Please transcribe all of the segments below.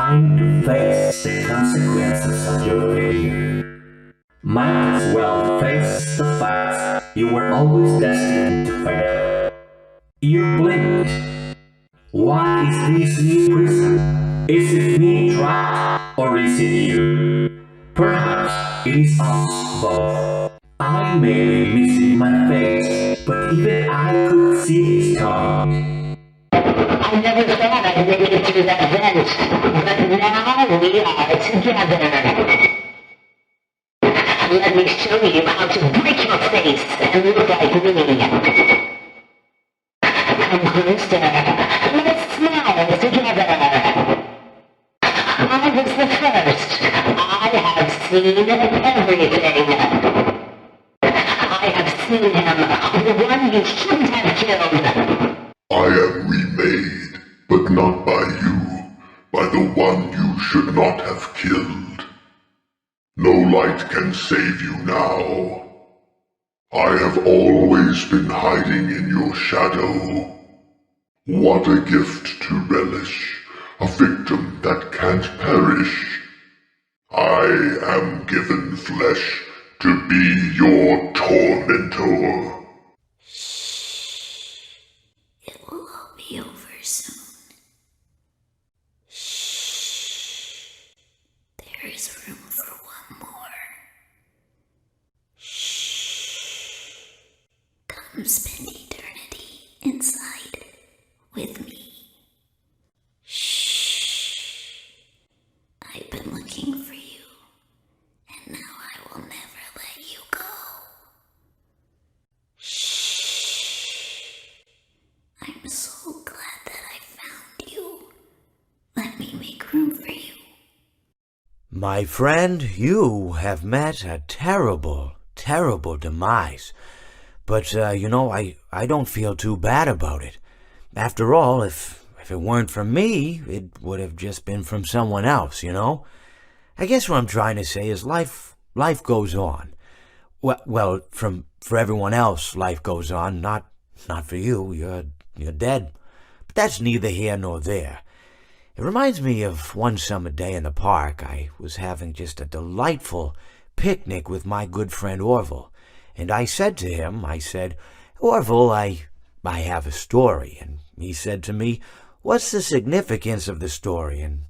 time to face the consequences of your failure. Might as well face the facts you were always destined to fail. You blinked. What is this new prison? Is it me trapped, or is it you? Perhaps it is us both. I may be missing my face, but even I could see his tongue. I never thought I'd make it through that vent, but now we are together. Let me show you how to break your face and look like me. Come closer. Let's smile together. I was the first. I have seen everything. I have seen him, the one you shouldn't have killed. I am remade, but not by you, by the one you should not have killed. No light can save you now. I have always been hiding in your shadow. What a gift to relish, a victim that can't perish. I am given flesh to be your tormentor. It will all be over soon. Shh. There is room for one more. Shh. Come spend eternity inside with me. Shh. I've been looking for you, and now I will never let you go. I'm so glad that I found you. Let me make room for you. My friend, you have met a terrible, terrible demise. But, I don't feel too bad about it. After all, if it weren't from me, it would have just been from someone else, I guess what I'm trying to say is life goes on. Well, for everyone else, life goes on, not for you. You're dead. But that's neither here nor there. It reminds me of one summer day in the park. I was having just a delightful picnic with my good friend Orville. And I said to him, Orville, I have a story. And he said to me, what's the significance of the story? And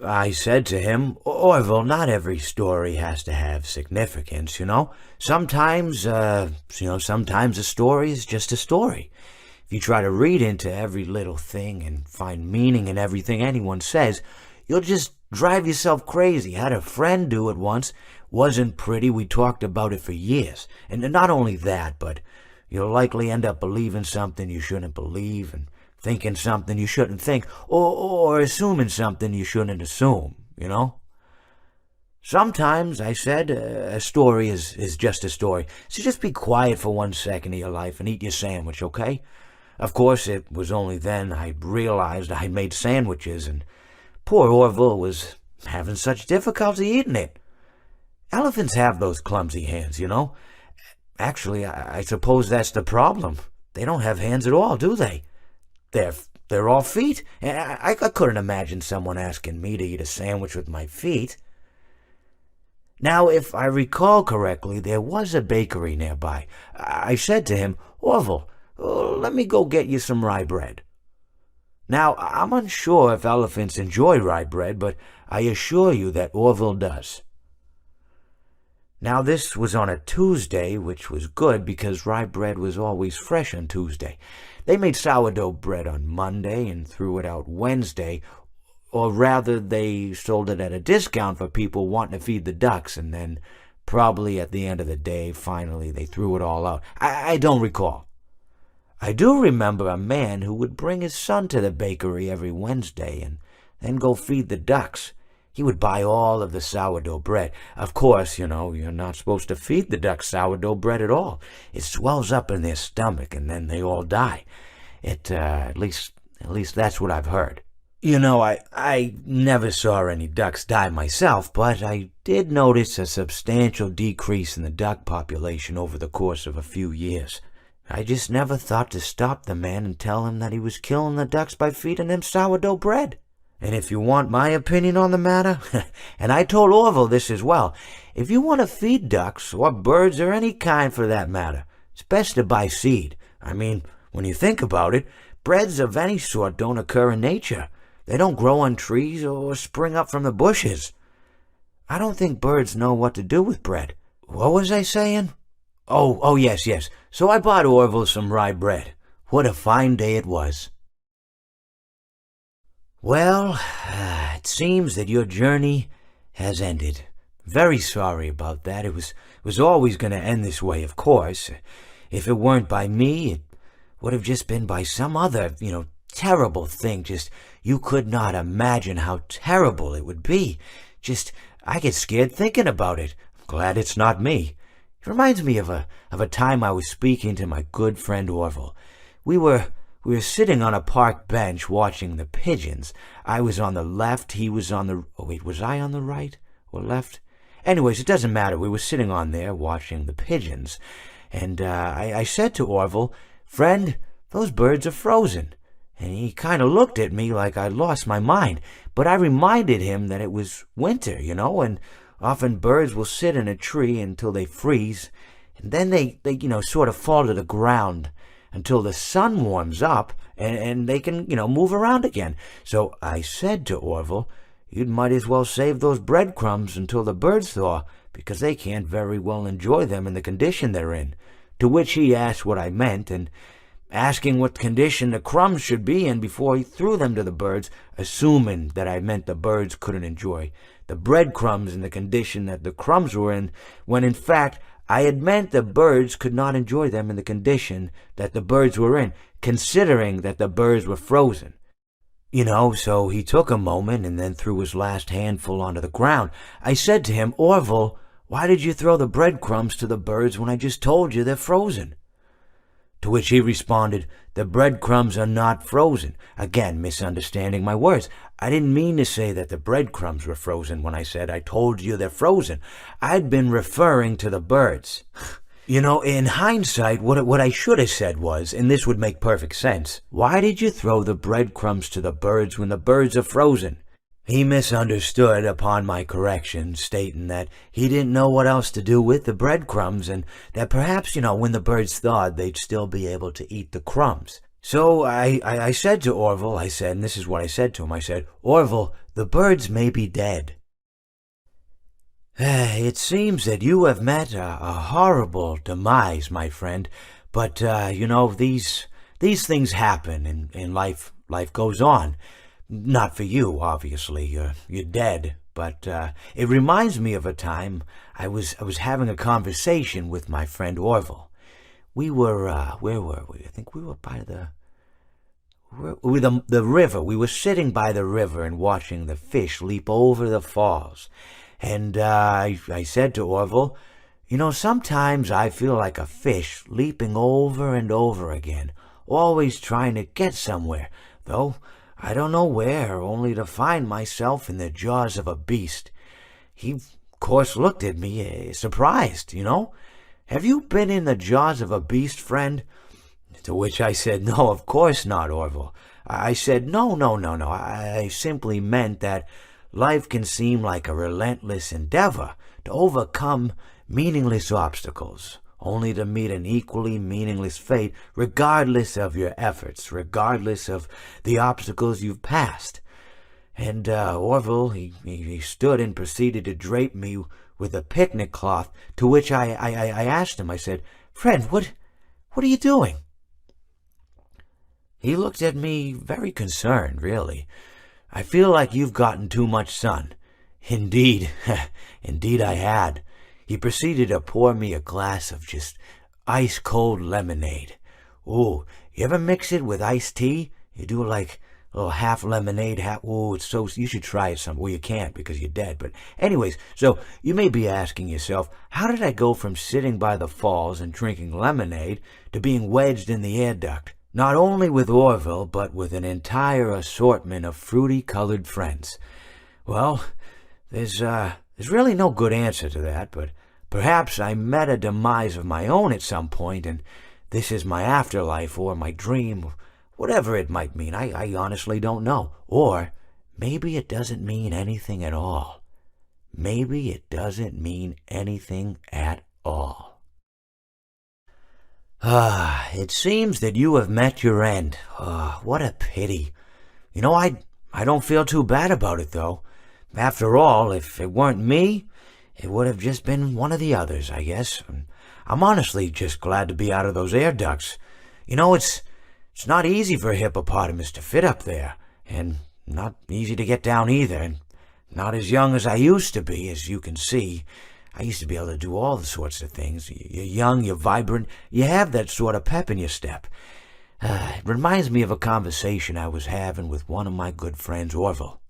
I said to him, Orville, not every story has to have significance, Sometimes a story is just a story. If you try to read into every little thing and find meaning in everything anyone says, you'll just drive yourself crazy. Had a friend do it once. Wasn't pretty. We talked about it for years. And not only that, but you'll likely end up believing something you shouldn't believe and thinking something you shouldn't think, or assuming something you shouldn't assume, Sometimes, I said, a story is just a story. So just be quiet for 1 second of your life and eat your sandwich, okay? Of course, it was only then I realized I made sandwiches, and poor Orville was having such difficulty eating it. Elephants have those clumsy hands, Actually, I suppose that's the problem. They don't have hands at all, do they? They're all feet. And I couldn't imagine someone asking me to eat a sandwich with my feet. Now, if I recall correctly, there was a bakery nearby. I said to him, Orville, let me go get you some rye bread. Now, I'm unsure if elephants enjoy rye bread, but I assure you that Orville does. Now, this was on a Tuesday, which was good because rye bread was always fresh on Tuesday. They made sourdough bread on Monday and threw it out Wednesday, or rather they sold it at a discount for people wanting to feed the ducks, and then probably at the end of the day, finally they threw it all out. I don't recall. I do remember a man who would bring his son to the bakery every Wednesday and then go feed the ducks. He would buy all of the sourdough bread. Of course, you're not supposed to feed the ducks sourdough bread at all. It swells up in their stomach and then they all die. At least that's what I've heard. I never saw any ducks die myself, but I did notice a substantial decrease in the duck population over the course of a few years. I just never thought to stop the man and tell him that he was killing the ducks by feeding them sourdough bread. And if you want my opinion on the matter, and I told Orville this as well, if you want to feed ducks, or birds, or any kind for that matter, it's best to buy seed. I mean, when you think about it, breads of any sort don't occur in nature. They don't grow on trees or spring up from the bushes. I don't think birds know what to do with bread. What was I saying? Oh, yes. So I bought Orville some rye bread. What a fine day it was. Well, it seems that your journey has ended. Very sorry about that. It was always going to end this way, of course. If it weren't by me, it would have just been by some other, terrible thing. Just, you could not imagine how terrible it would be. Just, I get scared thinking about it. I'm glad it's not me. It reminds me of a time I was speaking to my good friend Orville. We were sitting on a park bench watching the pigeons. I was on the left, he was on the... Oh, wait, was I on the right or left? Anyways, it doesn't matter. We were sitting on there watching the pigeons. And I said to Orville, "Friend, those birds are frozen." And he kind of looked at me like I'd lost my mind. But I reminded him that it was winter, and often birds will sit in a tree until they freeze. And then they sort of fall to the ground until the sun warms up and they can, move around again. So I said to Orville, "You might as well save those breadcrumbs until the birds thaw, because they can't very well enjoy them in the condition they're in." To which he asked what I meant, and asking what condition the crumbs should be in before he threw them to the birds, assuming that I meant the birds couldn't enjoy the breadcrumbs in the condition that the crumbs were in, when in fact I had meant the birds could not enjoy them in the condition that the birds were in, considering that the birds were frozen. So he took a moment and then threw his last handful onto the ground. I said to him, "Orville, why did you throw the breadcrumbs to the birds when I just told you they're frozen?" To which he responded, "The breadcrumbs are not frozen." Again, misunderstanding my words. I didn't mean to say that the breadcrumbs were frozen when I said I told you they're frozen. I'd been referring to the birds. In hindsight, what I should have said was, and this would make perfect sense, "Why did you throw the breadcrumbs to the birds when the birds are frozen?" He misunderstood upon my correction, stating that he didn't know what else to do with the breadcrumbs, and that perhaps, when the birds thawed, they'd still be able to eat the crumbs. So I said to Orville, and this is what I said to him, I said, "Orville, the birds may be dead." It seems that you have met a horrible demise, my friend, but, these things happen in life. Life goes on. Not for you, obviously. You're dead. But it reminds me of a time I was having a conversation with my friend Orville. We were where were we? I think we were by the river. We were sitting by the river and watching the fish leap over the falls. And I said to Orville, sometimes I feel like a fish leaping over and over again, always trying to get somewhere, though I don't know where, only to find myself in the jaws of a beast. He, of course, looked at me, surprised, "Have you been in the jaws of a beast, friend?" To which I said, "No, of course not, Orville." I said, No. I simply meant that life can seem like a relentless endeavor to overcome meaningless obstacles, only to meet an equally meaningless fate, regardless of your efforts, regardless of the obstacles you've passed. And Orville, he stood and proceeded to drape me with a picnic cloth, to which I asked him, I said, "Friend, what are you doing?" He looked at me very concerned, really. "I feel like you've gotten too much sun." Indeed, indeed I had. He proceeded to pour me a glass of just ice-cold lemonade. Ooh, you ever mix it with iced tea? You do like a little half lemonade, you should try it some. Well, you can't because you're dead. But anyways, so you may be asking yourself, how did I go from sitting by the falls and drinking lemonade to being wedged in the air duct? Not only with Orville, but with an entire assortment of fruity-colored friends. Well, there's really no good answer to that, but perhaps I met a demise of my own at some point, and this is my afterlife or my dream, whatever it might mean. I honestly don't know. Or maybe it doesn't mean anything at all. Maybe it doesn't mean anything at all. It seems that you have met your end. What a pity. You know, I don't feel too bad about it, though. After all, if it weren't me, it would have just been one of the others, I guess. I'm honestly just glad to be out of those air ducts. You know, it's not easy for a hippopotamus to fit up there, and not easy to get down either, and not as young as I used to be, as you can see. I used to be able to do all the sorts of things. You're young, you're vibrant, you have that sort of pep in your step. It reminds me of a conversation I was having with one of my good friends, Orville.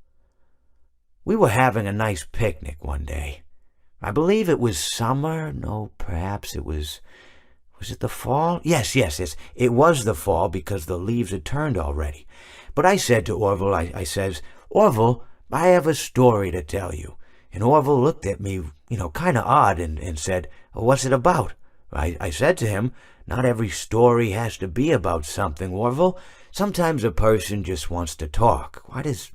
We were having a nice picnic one day. I believe it was summer. No, perhaps it was... Was it the fall? Yes. It was the fall because the leaves had turned already. But I said to Orville, I says, Orville, I have a story to tell you. And Orville looked at me, kind of odd and said, what's it about? I said to him, not every story has to be about something, Orville. Sometimes a person just wants to talk. Why does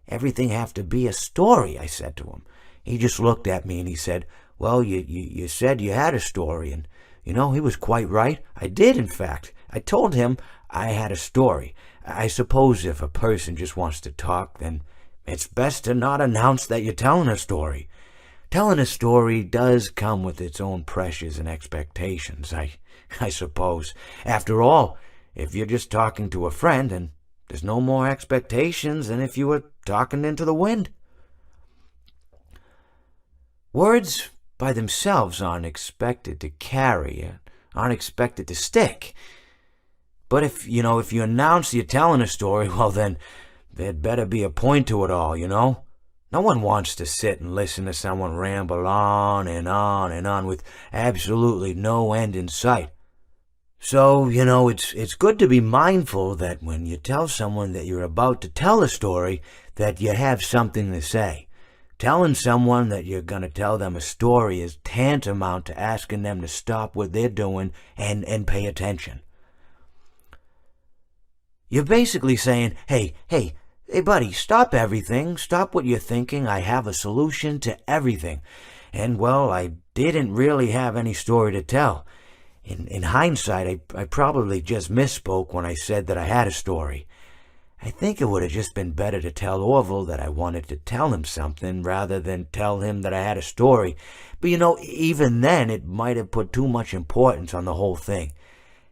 everything have to be a story? I said to him. He just looked at me and he said, well, you said you had a story. And, he was quite right. I did, in fact. I told him I had a story. I suppose if a person just wants to talk, then it's best to not announce that you're telling a story. Telling a story does come with its own pressures and expectations, I suppose. After all, if you're just talking to a friend, then there's no more expectations than if you were talking into the wind. Words by themselves aren't expected to carry, aren't expected to stick. But if you announce you're telling a story, well then, there'd better be a point to it all, No one wants to sit and listen to someone ramble on and on and on with absolutely no end in sight. So, it's good to be mindful that when you tell someone that you're about to tell a story, that you have something to say. Telling someone that you're going to tell them a story is tantamount to asking them to stop what they're doing and pay attention. You're basically saying, hey, buddy, stop everything. Stop what you're thinking. I have a solution to everything. And, well, I didn't really have any story to tell. In hindsight, I probably just misspoke when I said that I had a story. I think it would have just been better to tell Orville that I wanted to tell him something rather than tell him that I had a story. But, even then, it might have put too much importance on the whole thing.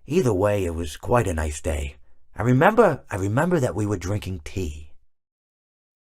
Either way, it was quite a nice day. I remember that we were drinking tea.